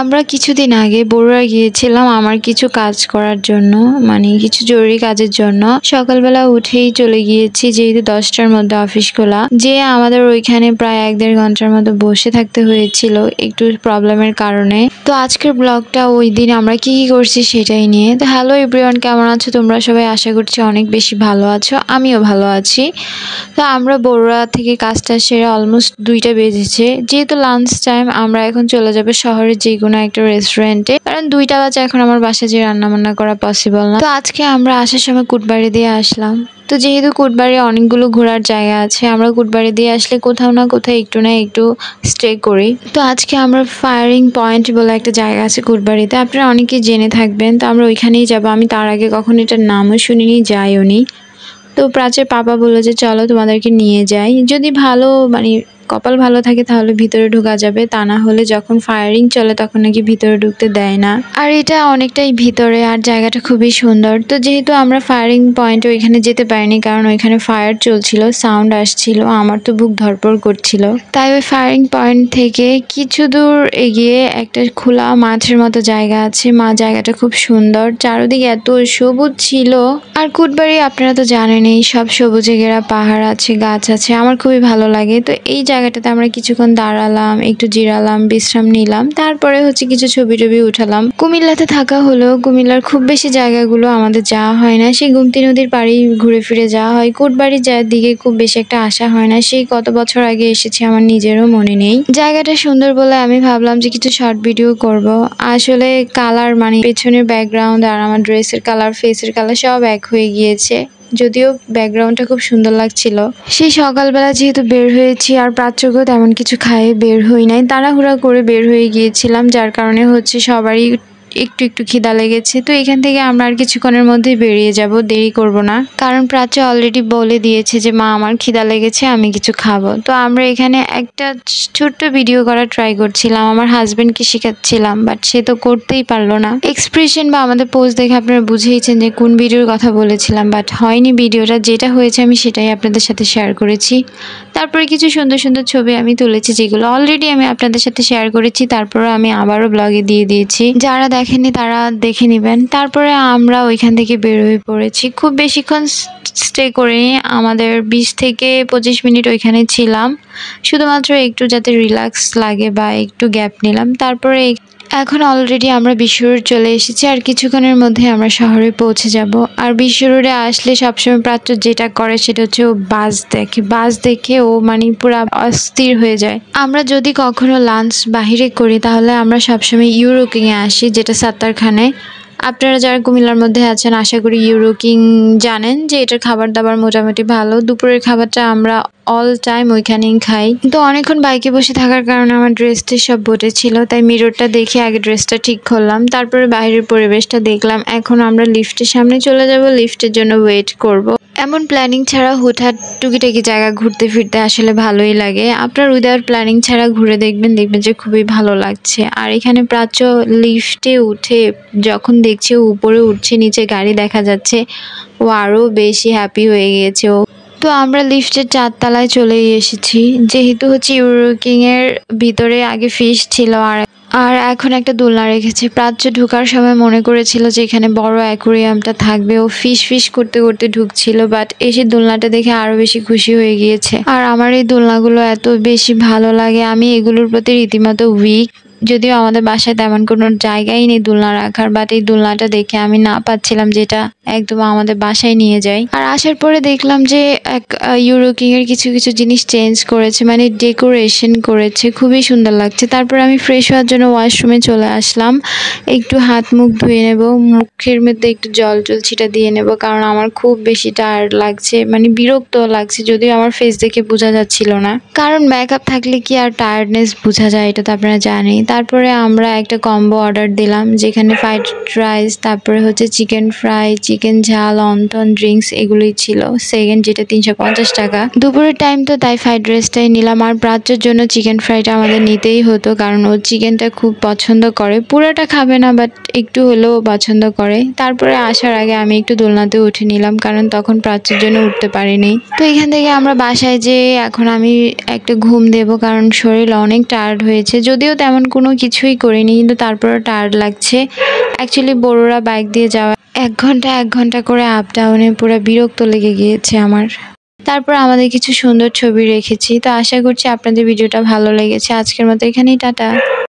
আমরা কিছুদিন আগে বড়ুয়া গিয়েছিলাম আমার কিছু কাজ করার জন্য, মানে কিছু জরুরি কাজের জন্য। সকালবেলা উঠেই চলে গিয়েছি, যেহেতু 10টার মধ্যে অফিস খোলা। যে আমাদের ওইখানে প্রায় 1-1.5 ঘন্টার মতো বসে থাকতে হয়েছিল একটু প্রবলেমের কারণে। তো আজকের ব্লগটা ওই দিন আমরা কি কি করছি সেটাই নিয়ে। তো হ্যালো এভরিওয়ান, কেমন আছো তোমরা সবাই? আশা করছি অনেক বেশি ভালো আছো, আমিও ভালো আছি। তো আমরা বড়ুয়া থেকে কাজটা সেরে অলমোস্ট 2টা বেজেছে। যেহেতু লাঞ্চ টাইম, আমরা এখন চলে যাবো শহরের যে কোনো একটা রেস্টুরেন্টে, কারণ 2টা বাজে এখন আমার বাসায় যে রান্না বান্না করা পসিবল না। তো আজকে আমরা আসার সময় কুটবাড়ি দিয়ে আসলাম। তো যেহেতু কুটবাড়ি অনেকগুলো ঘোরার জায়গা আছে, আমরা কুটবাড়ি দিয়ে আসলে কোথাও না কোথাও একটু না একটু স্টে করি। তো আজকে আমরা ফায়ারিং পয়েন্ট বলে একটা জায়গা আছে কুটবাড়িতে, আপনারা অনেকেই জেনে থাকবেন। তো আমরা ওইখানেই যাবো। আমি তার আগে কখনো এটার নামও শুনিনি, যাইও নি। তো প্রাচ্যের পাপা বললো যে চলো তোমাদেরকে নিয়ে যাই, যদি ভালো মানে কপাল ভালো থাকে তাহলে ভিতরে ঢোকা যাবে, তা না হলে যখন ফায়ারিং চলে তখন নাকি ভিতরে ঢুকতে দেয় না। আর এটা অনেকটাই ভিতরে, আর জায়গাটা খুবই সুন্দর। তো যেহেতু আমরা ফায়ারিং পয়েন্টে ওইখানে যেতে পারিনি, কারণ ওইখানে ফায়ার চলছিল, সাউন্ড আসছিল, আমার তো বুক ধড়পড় করছিল। তাই ওই ফায়ারিং পয়েন্ট থেকে কিছু দূর এগিয়ে একটা খোলা মাঠের মতো জায়গা আছে। জায়গাটা খুব সুন্দর, চারদিকে এত সবুজ ছিল। আর কুটবাড়ি আপনারা তো জানেনই, সব সবুজে ঘেরা, পাহাড় আছে, গাছ আছে, আমার খুবই ভালো লাগে। তো এই জায়গাটাতে আমরা কিছুক্ষণ দাঁড়ালাম, একটু জিরালাম, বিশ্রাম নিলাম, তারপরে কিছু ছবি টবি উঠালাম। কুমিল্লাতে থাকা হলেও কুমিল্লার খুব বেশি জায়গাগুলো আমাদের যাওয়া হয় না, সেই গুমতি নদীর পাড়েই ঘুরে ফিরে যাওয়া হয়। কুটবাড়ির দিকে খুব বেশি একটা আসা হয় না, সেই কত বছর আগে এসেছি আমার নিজেরও মনে নেই। জায়গাটা সুন্দর বলে আমি ভাবলাম যে কিছু শর্ট ভিডিও করব। আসলে কালার মানে পেছনের ব্যাকগ্রাউন্ড আর আমার ড্রেসের কালার, ফেসের কালার সব এক হয়ে গিয়েছে, যদিও ব্যাকগ্রাউন্ডটা খুব সুন্দর লাগছিল। সেই সকালবেলা যেহেতু বের হয়েছি, আর প্রাচ্যকেও তেমন কিছু খাইয়ে বের হই নাই, তাড়াহুড়া করে বের হয়ে গিয়েছিলাম, যার কারণে সবারই একটু একটু খিদা লেগেছে। তো এখান থেকে আমরা আর কিছুক্ষণের মধ্যেই বেরিয়ে যাব, দেরি করব না, কারণ প্রাচ্য অলরেডি বলে দিয়েছে যে মা আমার খিদা লেগেছে, আমি কিছু খাবো। তো আমরা এখানে একটা ছোট্ট ভিডিও করার ট্রাই করছিলাম, আমার হাজবেন্ডকে শেখাচ্ছিলাম, বাট সে তো করতেই পারলো না। এক্সপ্রেশন বা আমাদের পোজ দেখে আপনারা বুঝেইছেন যে কোন ভিডিওর কথা বলেছিলাম, বাট হয়নি ভিডিওটা। যেটা হয়েছে আমি সেটাই আপনাদের সাথে শেয়ার করেছি। তারপরে কিছু সুন্দর সুন্দর ছবি আমি তুলেছি, যেগুলো অলরেডি আমি আপনাদের সাথে শেয়ার করেছি, তারপরে আমি আবারও ব্লগে দিয়ে দিয়েছি, যারা দেখেনি তারা দেখে নেবেন। তারপরে আমরা ওইখান থেকে বের হয়ে পড়েছি। খুব বেশিক্ষণ স্টে করিনি, আমাদের 20 থেকে 25 মিনিট ওইখানে ছিলাম, শুধুমাত্র একটু যাতে রিল্যাক্স লাগে বা একটু গ্যাপ নিলাম। তারপরে এখন অলরেডি আমরা বিশ্ব রোড চলে এসেছি, আর কিছুক্ষণের মধ্যে আমরা শহরে পৌঁছে যাব। আর বিশ্ব রোডে আসলে সবসময় প্রাচ্য যেটা করে সেটা হচ্ছে ও বাস দেখে ও মানে পুরা অস্থির হয়ে যায়। আমরা যদি কখনো লাঞ্চ বাহিরে করি তাহলে আমরা সবসময় ইউরো কিংয়ে আসি, যেটা সাত্তারখানে। আপনারা যারা কুমিল্লার মধ্যে আছেন আশা করি ইউরো কিং জানেন যে এটার খাবার দাবার মোটামুটি ভালো। দুপুরের খাবারটা আমরা অল টাইম ওইখানেই খাই। কিন্তু অনেকক্ষণ বাইকে বসে থাকার কারণে আমার ড্রেসটা সব বটে ছিল, তাই মিররটা দেখে আগে ড্রেসটা ঠিক করলাম, তারপরে বাইরের পরিবেশটা দেখলাম। এখন আমরা লিফটের সামনে চলে যাব, লিফটের জন্য ওয়েট করব। এমন প্ল্যানিং ছাড়া হুটহাট টুকিটাকি জায়গা ঘুরতে ফিরতে আসলে ভালোই লাগে। আপনার উইদাউট প্ল্যানিং ছাড়া ঘুরে দেখবেন যে খুবই ভালো লাগছে। আর এখানে প্রাচ্য লিফটে উঠে যখন দেখছে উপরে উঠছে, নিচে গাড়ি দেখা যাচ্ছে, ও আরও বেশি হ্যাপি হয়ে গিয়েছে ও। তো আমরা লিফটের 4 তলায় চলেই এসেছি। যেহেতু ইউরো কিং এর ভিতরে আগে ফিশ ছিল, আর এখন একটা দোলনা রেখেছে। প্রাচ্য ঢোকার সময় মনে করেছিল যে এখানে বড় অ্যাকোরিয়ামটা থাকবে, ও ফিশ করতে করতে ঢুকছিল, বাট এসে দোলনাটা দেখে আরো বেশি খুশি হয়ে গিয়েছে। আর আমার এই দোলনাগুলো এত বেশি ভালো লাগে, আমি এগুলোর প্রতি রীতিমতো উইক। যদিও আমাদের বাসায় তেমন কোনো জায়গাই নেই দোলনা রাখার, বাট এই দোলনাটা দেখে আমি না পাচ্ছিলাম যেটা একদম আমাদের বাসায় নিয়ে যাই। আর আসার পরে দেখলাম যে ইউরো কিং এর কিছু কিছু জিনিস চেঞ্জ করেছে, মানে ডেকোরেশন করেছে, খুবই সুন্দর লাগছে। তারপর আমি ফ্রেশ হওয়ার জন্য ওয়াশরুমে চলে আসলাম, একটু হাত মুখ ধুয়ে নেব, মুখের মধ্যে একটু জল ছিটা দিয়ে নেব, কারণ আমার খুব বেশি টায়ার্ড লাগছে, মানে বিরক্ত লাগছে, যদিও আমার ফেস দেখে বোঝা যাচ্ছিল না, কারণ মেকআপ থাকলে কি আর টায়ার্ডনেস বোঝা যায়, এটা তো আপনারা জানেন। তারপরে আমরা একটা কম্বো অর্ডার দিলাম, যেখানে ফ্রাইড রাইস, তারপরে চিকেন ফ্রাই, চিকেন ঝাল, অন্থন, ড্রিঙ্কস এগুলোই ছিল। সেকেন্ড যেটা 350 টাকা। দুপুরের টাইম তো তাই ফ্রাইড রাইসটাই নিলাম, আর প্রাচ্যের জন্য চিকেন ফ্রাইটা আমাদের নিতেই হতো, কারণ ও চিকেনটা খুব পছন্দ করে। পুরোটা খাবে না, বাট একটু হলেও পছন্দ করে। তারপরে আসার আগে আমি একটু দোলনাতে উঠে নিলাম, কারণ তখন প্রাচ্যের জন্য উঠতে পারিনি। তো এখান থেকে আমরা বাসায় যেয়ে এখন আমি একটা ঘুম দেব, কারণ শরীর অনেক টায়ার্ড হয়েছে। যদিও তেমন কোনো কিছুই করিনি, কিন্তু তারপরেও টায়ার্ড লাগছে। অ্যাকচুয়ালি বড়রা বাইক দিয়ে যাওয়া 1 ঘন্টা করে আপ ডাউনে পুরো বিরক্ত লেগে গিয়েছে আমার। তারপর আমাদের কিছু সুন্দর ছবি রেখেছি। তো আশা করছি আপনাদের ভিডিওটা ভালো লেগেছে। আজকের মতো এখানেই টাটা।